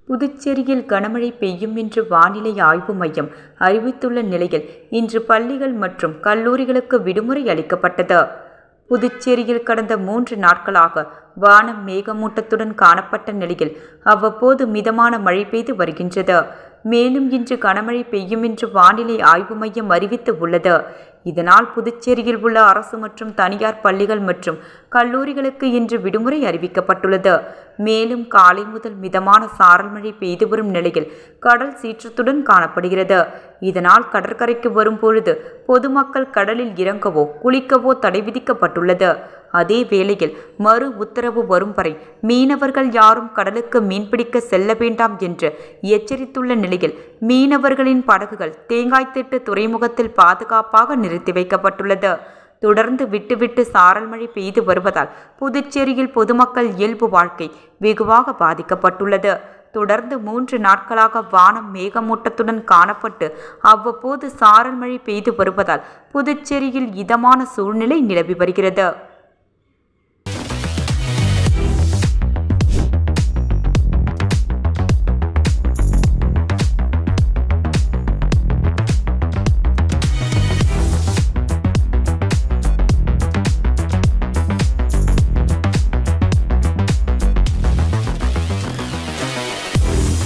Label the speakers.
Speaker 1: புதுச்சேரியில் கனமழை பெய்யும் என்று வானிலை ஆய்வு மையம் அறிவித்துள்ள நிலையில் இன்று பள்ளிகள் மற்றும் கல்லூரிகளுக்கு விடுமுறை அளிக்கப்பட்டது. புதுச்சேரியில் கடந்த 3 நாட்களாக வானம் மேகமூட்டத்துடன் காணப்பட்ட நிலையில் அவ்வப்போது மிதமான மழை பெய்து வருகின்றது. மேலும் இன்று கனமழை பெய்யும் என்று வானிலை ஆய்வு மையம் அறிவித்து உள்ளது. இதனால் புதுச்சேரியில் உள்ள அரசு மற்றும் தனியார் பள்ளிகள் மற்றும் கல்லூரிகளுக்கு இன்று விடுமுறை அறிவிக்கப்பட்டுள்ளது. மேலும் காலை முதல் மிதமான சாரல் மழை பெய்து வரும் நிலையில் கடல் சீற்றத்துடன் காணப்படுகிறது. இதனால் கடற்கரைக்கு வரும் பொழுது பொதுமக்கள் கடலில் இறங்கவோ குளிக்கவோ தடை விதிக்கப்பட்டுள்ளது. அதே வேளையில் மறு உத்தரவு வரும் வரை மீனவர்கள் யாரும் கடலுக்கு மீன்பிடிக்க செல்ல வேண்டாம் என்று எச்சரித்துள்ள நிலையில் மீனவர்களின் படகுகள் தேங்காய்த்திட்டு துறைமுகத்தில் பாதுகாப்பாக நிறுத்தி வைக்கப்பட்டுள்ளது. தொடர்ந்து விட்டு சாரல் மழை பெய்து வருவதால் புதுச்சேரியில் பொதுமக்கள் இயல்பு வாழ்க்கை வெகுவாக பாதிக்கப்பட்டுள்ளது. தொடர்ந்து 3 நாட்களாக வானம் மேகமூட்டத்துடன் காணப்பட்டு அவ்வப்போது சாரல் மழை பெய்து வருவதால் புதுச்சேரியில் இதமான சூழ்நிலை நிலவி வருகிறது.